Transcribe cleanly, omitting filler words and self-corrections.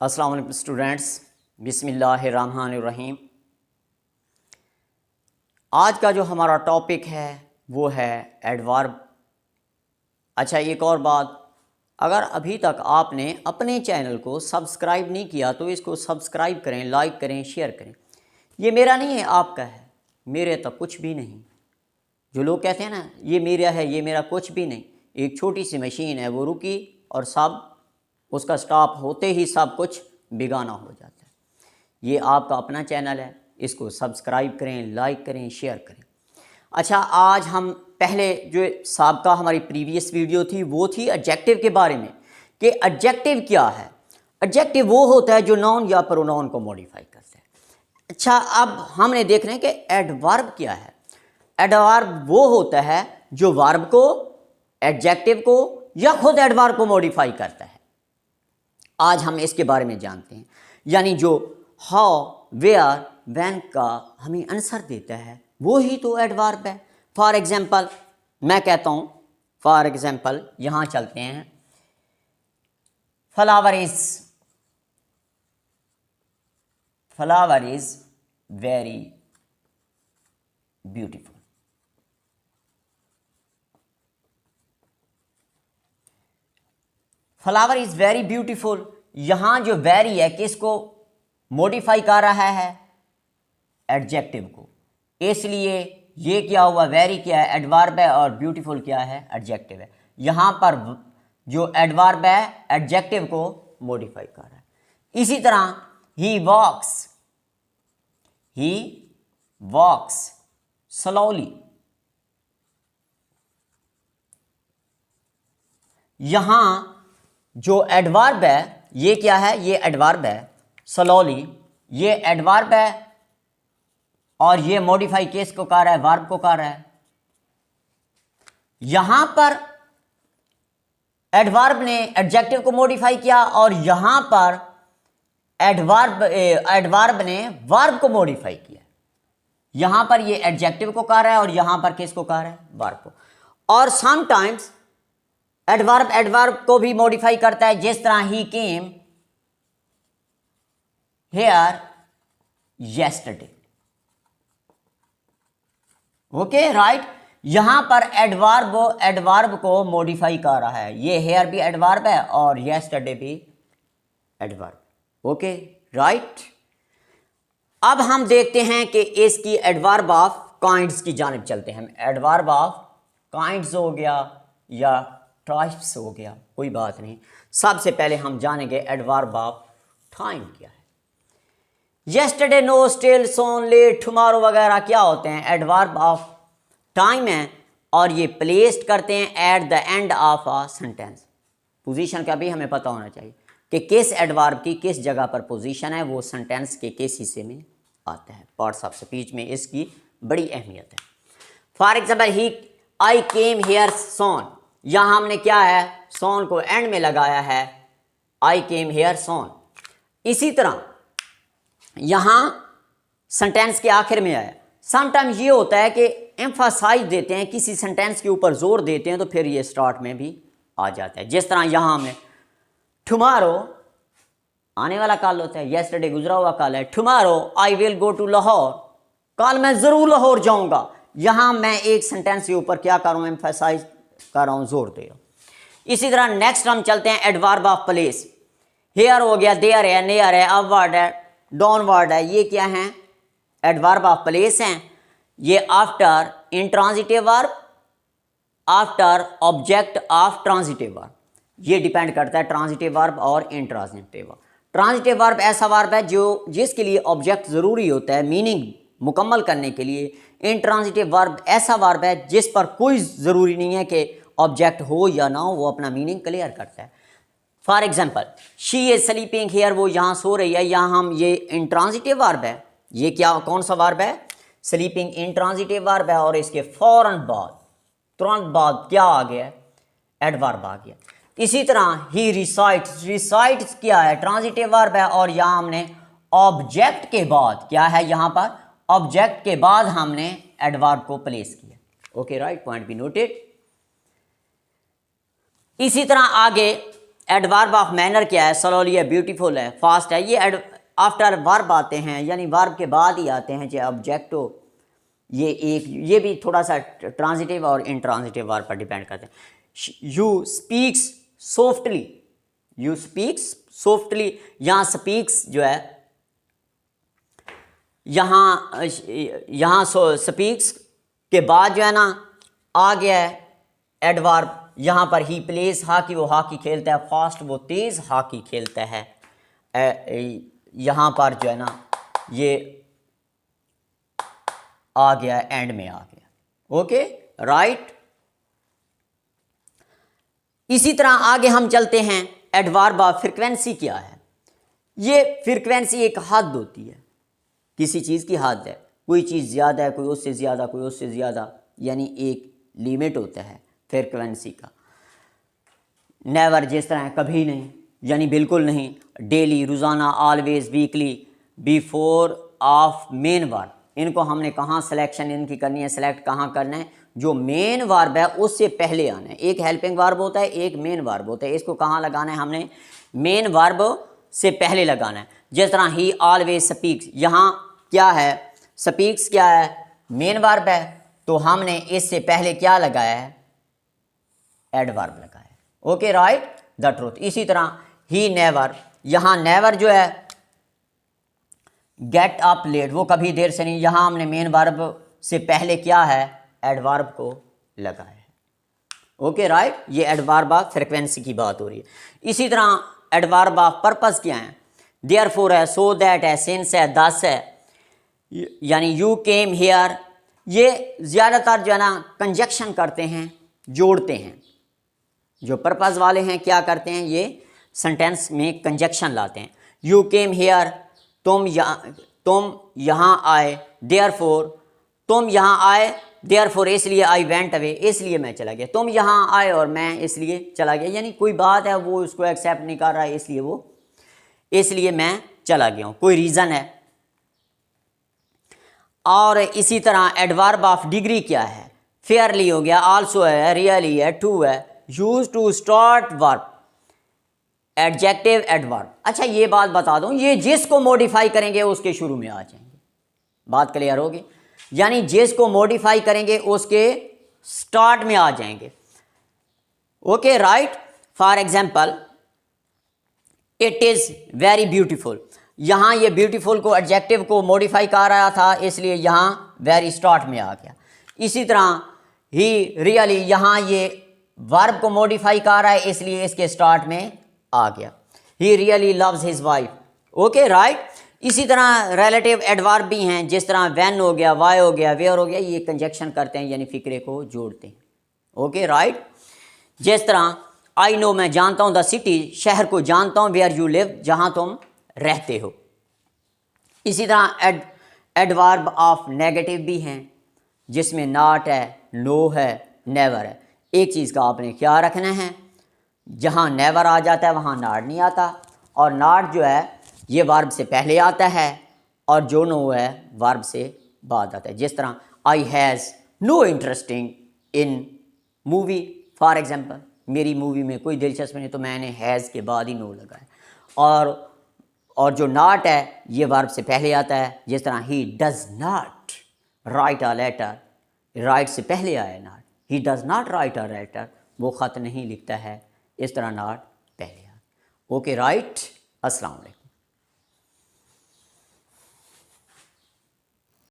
अस्सलाम वालेकुम स्टूडेंट्स, बिस्मिल्लाहिर्रहमानिर्रहीम। आज का जो हमारा टॉपिक है वो है एडवर्ब। अच्छा, एक और बात, अगर अभी तक आपने अपने चैनल को सब्सक्राइब नहीं किया तो इसको सब्सक्राइब करें, लाइक करें, शेयर करें। ये मेरा नहीं है, आपका है। मेरे तक कुछ भी नहीं। जो लोग कहते हैं ना ये मेरा है, ये मेरा कुछ भी नहीं। एक छोटी सी मशीन है, वो रुकी और सब उसका स्टॉप होते ही सब कुछ बिगाना हो जाता है। ये आपका अपना चैनल है, इसको सब्सक्राइब करें, लाइक करें, शेयर करें। अच्छा, आज हम पहले जो साबका हमारी प्रीवियस वीडियो थी वो थी एडजेक्टिव के बारे में कि एडजेक्टिव क्या है। एडजेक्टिव वो होता है जो नाउन या प्रोनाउन को मॉडिफाई करता है। अच्छा, अब हमने देखना है कि एडवर्ब क्या है। एडवर्ब वो होता है जो वर्ब को, एडजेक्टिव को या खुद एडवर्ब को मॉडिफाई करता है। आज हम इसके बारे में जानते हैं, यानी जो हाउ, वेयर, व्हेन का हमें आंसर देता है वो ही तो एडवर्ब है। फॉर एग्जाम्पल मैं कहता हूँ, फॉर एग्जाम्पल यहाँ चलते हैं, flower is very beautiful. Flower is very beautiful, यहां जो वेरी है किसको मॉडिफाई कर रहा है? एडजेक्टिव को। इसलिए ये क्या हुआ, वेरी क्या है? एडवर्ब है, और ब्यूटीफुल क्या है? एडजेक्टिव है। यहां पर जो एडवर्ब है एडजेक्टिव को मॉडिफाई कर रहा है। इसी तरह ही वॉक्स स्लोली, यहां जो एडवर्ब है ये क्या है? ये एडवर्ब है स्लोली, ये एडवर्ब है और ये मॉडिफाई किसको कर रहा है? वर्ब को कर रहा है। यहां पर एडवर्ब ने एडजेक्टिव को मॉडिफाई किया और यहां पर एडवर्ब ने वर्ब को मॉडिफाई किया। यहां पर ये एडजेक्टिव को कर रहा है और यहां पर किसको कर रहा है? वर्ब को। और समटाइम्स एडवर्ब को भी मॉडिफाई करता है, जिस तरह ही came here yesterday. Okay, right. यहां पर एडवर्ब को मॉडिफाई कर रहा है। ये हेयर भी एडवर्ब है और येस्टरडे भी एडवर्ब। Okay, right. अब हम देखते हैं कि इसकी एडवर्ब ऑफ काइंड्स की जानिब चलते हैं। एडवर्ब ऑफ काइंड्स हो गया या टाइप्स हो गया, कोई बात नहीं। सबसे पहले हम जानेंगे एडवर्ब ऑफ टाइम क्या है। येस्टरडे, नो, स्टिल, सोन, लेट, टुमारो वगैरह क्या होते हैं? एडवर्ब ऑफ टाइम है और ये प्लेस्ड करते हैं at the end of a sentence. Position का भी हमें पता होना चाहिए कि किस एडवर्ब की किस जगह पर पोजीशन है, वो सेंटेंस के किस हिस्से में आता है। पार्ट्स ऑफ स्पीच में इसकी बड़ी अहमियत है। For example I came here soon, यहां हमने क्या है? सोन को एंड में लगाया है, आई केम हियर सोन। इसी तरह यहां सेंटेंस के आखिर में आया। समटाइम्स ये होता है कि एम्फासाइज देते हैं, किसी सेंटेंस के ऊपर जोर देते हैं तो फिर ये स्टार्ट में भी आ जाता है। जिस तरह यहां हमने टुमारो आने वाला कल होता है, येस्टरडे गुजरा हुआ कल है। Tomorrow I will go to Lahore, कल मैं जरूर लाहौर जाऊंगा। यहां मैं एक सेंटेंस के ऊपर क्या कर रहा हूं? एम्फासाइज कर रहा हूं, जोर दे रहा हूं। इसी तरह नेक्स्ट हम चलते हैं एडवर्ब ऑफ प्लेस। हेयर हो गया, देयर है, नियर है, अपवर्ड है, डाउनवर्ड है। ये क्या है? एडवर्ब ऑफ प्लेस हैं। ये after intransitive verb, after object of transitive verb. ये डिपेंड करता है ट्रांजिटिव वर्ब और इंट्रांजिटिव वर्ब। ट्रांजिटिव वर्ब ऐसा वर्ब है जो जिसके लिए ऑब्जेक्ट जरूरी होता है मीनिंग मुकम्मल करने के लिए। इंट्रांजिटिव वर्ब ऐसा वर्ब है जिस पर कोई ज़रूरी नहीं है कि ऑब्जेक्ट हो या ना हो, वो अपना मीनिंग क्लियर करता है। For example she is sleeping here, वो यहाँ सो रही है। यहाँ हम ये इंट्रांजिटिव वर्ब है। ये क्या, कौन सा वर्ब है? स्लीपिंग इंट्रांजिटिव वर्ब है और इसके फौरन बाद, तुरंत बाद क्या आ गया? एडवर्ब आ गया। इसी तरह ही रिसाइट्स क्या है? ट्रांजिटिव वर्ब है और यहाँ हमने ऑब्जेक्ट के बाद क्या है? यहाँ पर ऑब्जेक्ट के बाद हमने एडवर्ब को प्लेस किया। Okay, right, point be noted. इसी तरह आगे एडवर्ब ऑफ मैनर क्या है? स्लोली है, ब्यूटीफुल है, फास्ट है। ये आफ्टर वर्ब आते हैं, यानी वर्ब के बाद ही आते हैं, चाहे ऑब्जेक्ट हो। ये भी थोड़ा सा ट्रांजिटिव और इंट्रांजिटिव वर्ब पर डिपेंड करते हैं। You speaks softly, you speaks softly, यहाँ स्पीक्स जो है, यहाँ स्पीक्स के बाद जो है ना आ गया है एडवर्ब। यहाँ पर ही प्लेस हॉकी, वो हॉकी खेलता है। फास्ट, वो तेज़ हॉकी खेलता है। यहाँ पर जो है ना ये आ गया, एंड में आ गया। Okay, right. इसी तरह आगे हम चलते हैं। एडवर्ब ऑफ फ्रीक्वेंसी क्या है? ये फ्रीक्वेंसी एक हद होती है, किसी चीज़ की हद है। कोई चीज़ ज़्यादा है, कोई उससे ज़्यादा, कोई उससे ज़्यादा, यानी एक लिमिट होता है फ्रीक्वेंसी का। नेवर जिस तरह है, कभी नहीं, यानी बिल्कुल नहीं। डेली, रोज़ाना, always, weekly, before of main verb. इनको हमने कहाँ सिलेक्शन इनकी करनी है, सेलेक्ट कहाँ करना है? जो मेन वर्ब है उससे पहले आना है। एक हेल्पिंग वर्ब होता है, एक मेन वर्ब होता है। इसको कहाँ लगाना है? हमने मेन वर्ब से पहले लगाना है। जिस तरह ही ऑलवेज स्पीक्स, यहाँ क्या है? स्पीक्स क्या है? मेन वर्ब है, तो हमने इससे पहले क्या लगाया है? एडवर्ब लगाया है। Okay, right, the truth. इसी तरह ही नेवर, यहाँ नेवर जो है गेट अप लेट, वो कभी देर से नहीं। यहाँ हमने मेन वर्ब से पहले क्या है? एडवर्ब को लगाया है। Okay, right. ये एडवर्ब ऑफ फ्रीक्वेंसी की बात हो रही है। इसी तरह एडवर्ब ऑफ पर्पस क्या है? देयरफॉर है, सो दैट है, सिंस है, दस है, यानी यू केम हियर। ये ज़्यादातर जो है ना कंजक्शन करते हैं, जोड़ते हैं। जो पर्पस वाले हैं क्या करते हैं? ये सेंटेंस में कंजक्शन लाते हैं। यू केम हियर, तुम यहाँ आए। देयरफॉर, तुम यहाँ आए। देयरफॉर, इसलिए आई वेंट अवे, इसलिए मैं चला गया। तुम यहाँ आए और मैं इसलिए चला गया, यानी कोई बात है वो उसको एक्सेप्ट नहीं कर रहा है, इसलिए मैं चला गया हूँ, कोई रीज़न है। और इसी तरह एडवर्ब ऑफ डिग्री क्या है? फेयरली हो गया, आल्सो है, रियली है, टू है। Use to start verb, adjective adverb. अच्छा, ये बात बता दूं, ये जिसको मॉडिफाई करेंगे उसके शुरू में आ जाएंगे। बात क्लियर होगी? यानी जिसको मॉडिफाई करेंगे उसके स्टार्ट में आ जाएंगे। Okay, right. For example, it is very beautiful. यहाँ ये ब्यूटीफुल को, एडजेक्टिव को मॉडिफाई कर रहा था, इसलिए यहाँ वेरी स्टार्ट में आ गया। इसी तरह ही रियली, यहाँ ये वर्ब को मॉडिफाई कर रहा है, इसलिए इसके स्टार्ट में आ गया। He really loves his wife. Okay, right. इसी तरह रिलेटिव एडवर्ब भी हैं, जिस तरह व्हेन हो गया, वाई हो गया, वेयर हो गया। ये कंजक्शन करते हैं, यानी फिक्रे को जोड़ते हैं। Okay, right. जिस तरह आई नो, मैं जानता हूँ, द सिटी, शहर को जानता हूँ, वेयर यू लिव, जहाँ तुम रहते हो। इसी तरह एडवर्ब ऑफ नेगेटिव भी हैं, जिसमें नॉट है, नो है, नेवर है। एक चीज़ का आपने ख्याल रखना है, जहाँ नेवर आ जाता है वहाँ नॉट नहीं आता, और नॉट जो है ये वर्ब से पहले आता है, और जो नो है वर्ब से बाद आता है। जिस तरह I has no interesting in movie, for example, मेरी मूवी में कोई दिलचस्पी नहीं, तो मैंने हैज़ के बाद ही नो लगाया। और जो नॉट है ये वर्ब से पहले आता है। जिस तरह he does not write a letter, write से पहले आया not. He does not write a letter, वो ख़त नहीं लिखता है, इस तरह नॉट पहले आया। Okay, right. अस्सलाम वालेकुम।